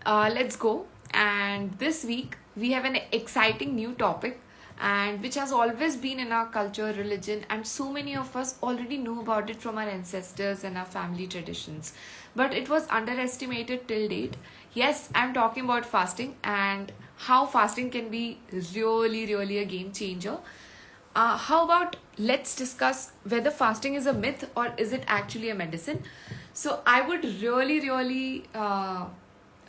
Let's go. And this week we have an exciting new topic, and which has always been in our culture, religion, and so many of us already know about it from our ancestors and our family traditions. But it was underestimated till date. Yes, I'm talking about fasting and how fasting can be really a game changer. How about let's discuss whether fasting is a myth or is it actually a medicine? So I would really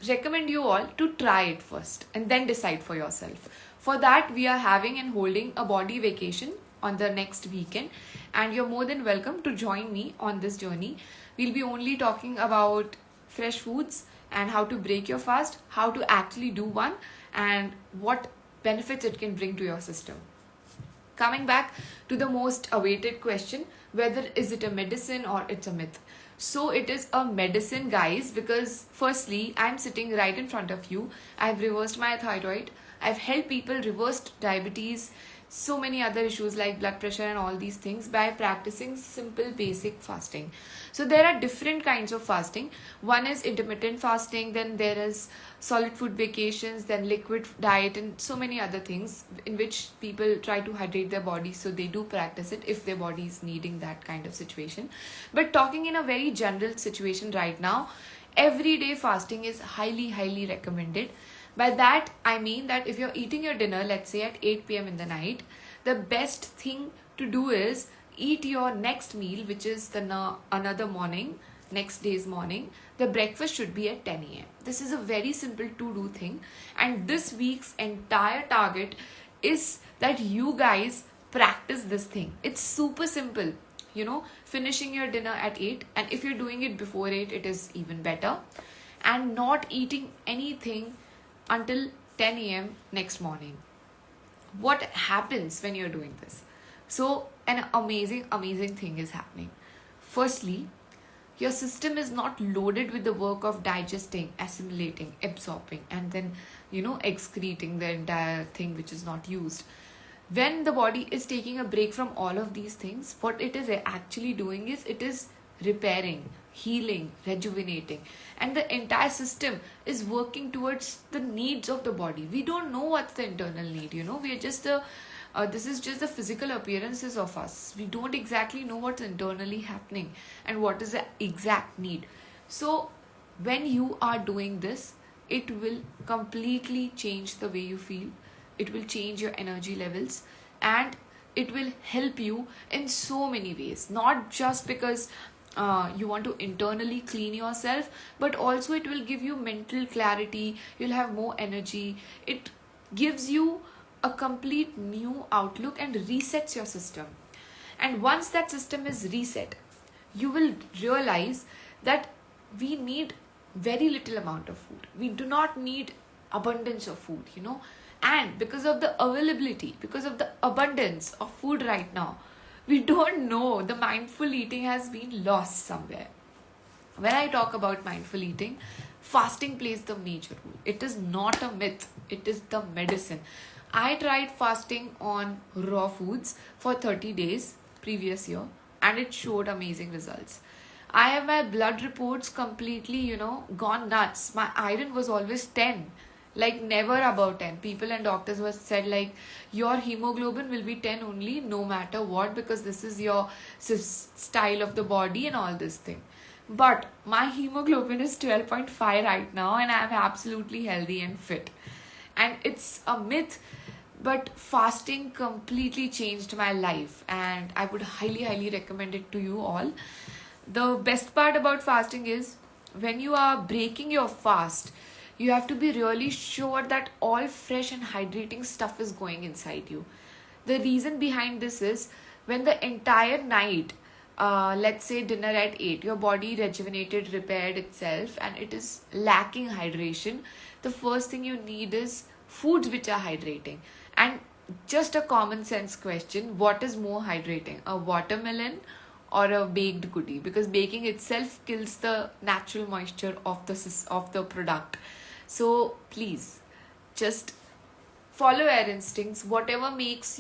recommend you all to try it first and then decide for yourself. For that, we are having and holding a body vacation on the next weekend, and you're more than welcome to join me on this journey. We'll be only talking about fresh foods and how to break your fast, how to actually do one, and what benefits it can bring to your system. Coming back to the most awaited question, whether is it a medicine or it's a myth. So it is a medicine, guys, because firstly, I'm sitting right in front of you. I've reversed my thyroid. I've helped people reverse diabetes, so many other issues like blood pressure and all these things by practicing simple basic fasting. So there are different kinds of fasting. One is intermittent fasting, then there is solid food vacations, then liquid diet, and so many other things in which people try to hydrate their body, so they do practice it if their body is needing that kind of situation. But talking in a very general situation right now, everyday fasting is highly recommended. By that, I mean that if you're eating your dinner, let's say at 8 p.m. in the night, the best thing to do is eat your next meal, which is another morning, next day's morning. The breakfast should be at 10 a.m. This is a very simple to do thing, and this week's entire target is that you guys practice this thing. It's super simple. Finishing your dinner at 8, and if you're doing it before 8, it is even better, and not eating anything until 10 a.m. next morning. What happens when you're doing this? So, an amazing thing is happening. Firstly, your system is not loaded with the work of digesting, assimilating, absorbing, and then, excreting the entire thing which is not used. When the body is taking a break from all of these things, what it is actually doing is it is repairing, healing, rejuvenating, and the entire system is working towards the needs of the body. We don't know what's the internal need. We are just the this is just the physical appearances of us. We don't exactly know what's internally happening and what is the exact need. So when you are doing this, it will completely change the way you feel. It will change your energy levels, and it will help you in so many ways, not just because you want to internally clean yourself, but also it will give you mental clarity. You'll have more energy. It gives you a complete new outlook and resets your system. And once that system is reset, you will realize that we need very little amount of food. We do not need abundance of food. And because of the availability, because of the abundance of food right now, we don't know, the mindful eating has been lost somewhere. When I talk about mindful eating, fasting plays the major role. It is not a myth, it is the medicine. I tried fasting on raw foods for 30 days previous year, and it showed amazing results. I have my blood reports completely, gone nuts. My iron was always 10, like never above 10. People and doctors were said like your hemoglobin will be 10 only no matter what, because this is your style of the body and all this thing. But my hemoglobin is 12.5 right now, and I'm absolutely healthy and fit. And it's a myth, but fasting completely changed my life, and I would highly recommend it to you all. The best part about fasting is when you are breaking your fast, you have to be really sure that all fresh and hydrating stuff is going inside you. The reason behind this is when the entire night, let's say dinner at 8, your body rejuvenated, repaired itself, and it is lacking hydration, the first thing you need is foods which are hydrating. And just a common sense question, what is more hydrating, a watermelon or a baked goodie? Because baking itself kills the natural moisture of the product. So please, just follow your instincts. Whatever makes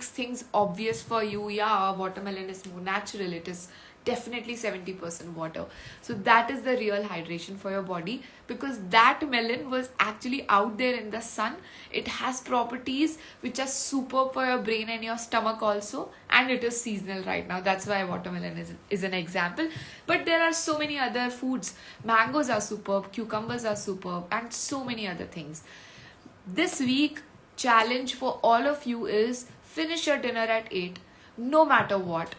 things obvious for you. Yeah, watermelon is more natural, it is definitely 70% water. So that is the real hydration for your body, because that melon was actually out there in the sun. It has properties which are super for your brain and your stomach also, and it is seasonal right now. That's why watermelon is an example. But there are so many other foods. Mangoes are superb, cucumbers are superb, and so many other things. This week challenge for all of you is finish your dinner at 8, no matter what.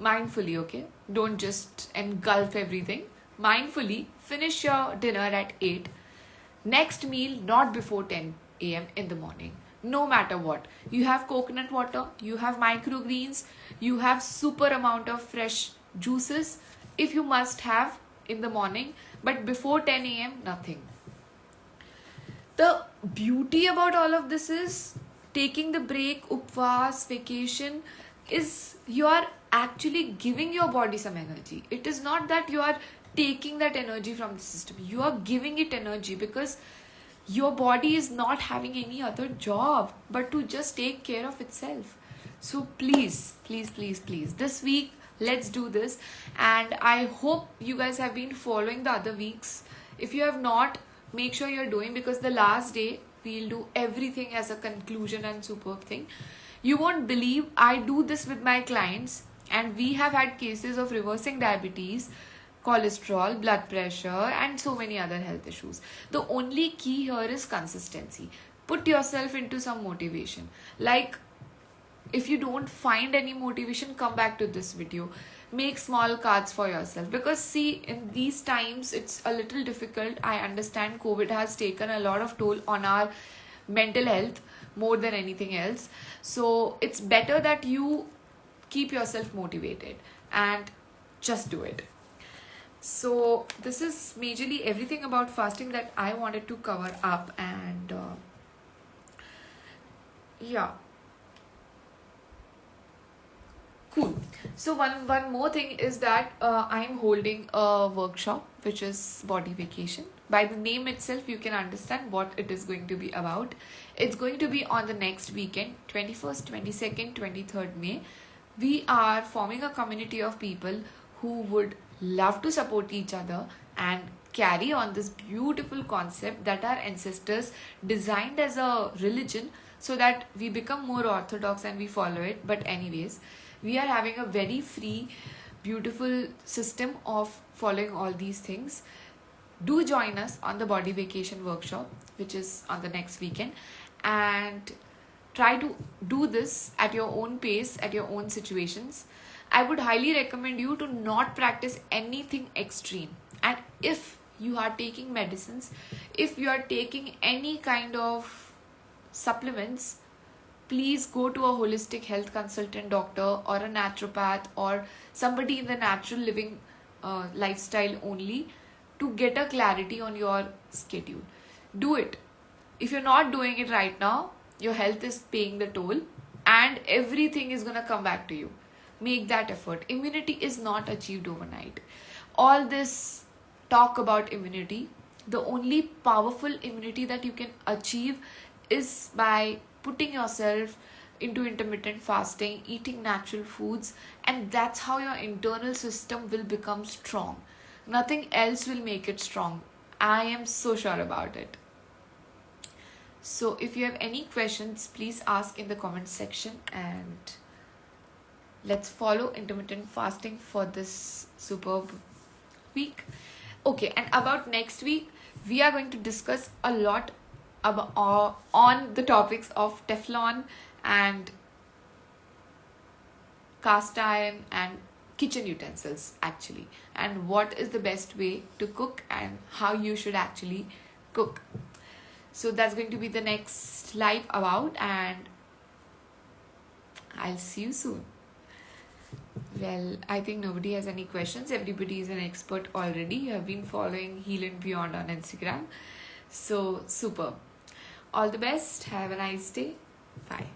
Mindfully, okay? Don't just engulf everything. Mindfully finish your dinner at 8. Next meal not before 10 a.m. in the morning. No matter what. You have coconut water, you have microgreens, you have super amount of fresh juices if you must have in the morning, but before 10 a.m. nothing. The beauty about all of this is taking the break, upvas, vacation, is you are actually giving your body some energy. It is not that you are taking that energy from the system. You are giving it energy because your body is not having any other job but to just take care of itself. So please, please, please, please, this week, let's do this. And I hope you guys have been following the other weeks. If you have not, make sure you're doing, because the last day we'll do everything as a conclusion and superb thing. You won't believe, I do this with my clients and we have had cases of reversing diabetes, cholesterol, blood pressure, and so many other health issues. The only key here is consistency. Put yourself into some motivation. Like, if you don't find any motivation, come back to this video. Make small cards for yourself, because see, in these times it's a little difficult. I understand COVID has taken a lot of toll on our mental health more than anything else. So it's better that you keep yourself motivated and just do it. So this is majorly everything about fasting that I wanted to cover up. And yeah, cool. So one more thing is that I am holding a workshop which is body vacation. By the name itself, you can understand what it is going to be about. It's going to be on the next weekend, 21st, 22nd, 23rd May. We are forming a community of people who would love to support each other and carry on this beautiful concept that our ancestors designed as a religion, so that we become more orthodox and we follow it. But anyways, we are having a very free, beautiful system of following all these things. Do join us on the body vacation workshop, which is on the next weekend, and try to do this at your own pace, at your own situations. I would highly recommend you to not practice anything extreme. And if you are taking medicines, if you are taking any kind of supplements, please go to a holistic health consultant, doctor, or a naturopath, or somebody in the natural living lifestyle only, to get a clarity on your schedule. Do it. If you're not doing it right now, your health is paying the toll and everything is going to come back to you. Make that effort. Immunity is not achieved overnight. All this talk about immunity, the only powerful immunity that you can achieve is by putting yourself into intermittent fasting, eating natural foods, and that's how your internal system will become strong. Nothing else will make it strong. I am so sure about it. So if you have any questions, please ask in the comments section, and let's follow intermittent fasting for this superb week. Okay, and about next week, we are going to discuss a lot about on the topics of Teflon and cast iron and kitchen utensils actually, and what is the best way to cook and how you should actually cook. So that's going to be the next live about, and I'll see you soon. Well, I think nobody has any questions. Everybody is an expert already. You have been following Heal and Beyond on Instagram. So super. All the best. Have a nice day. Bye.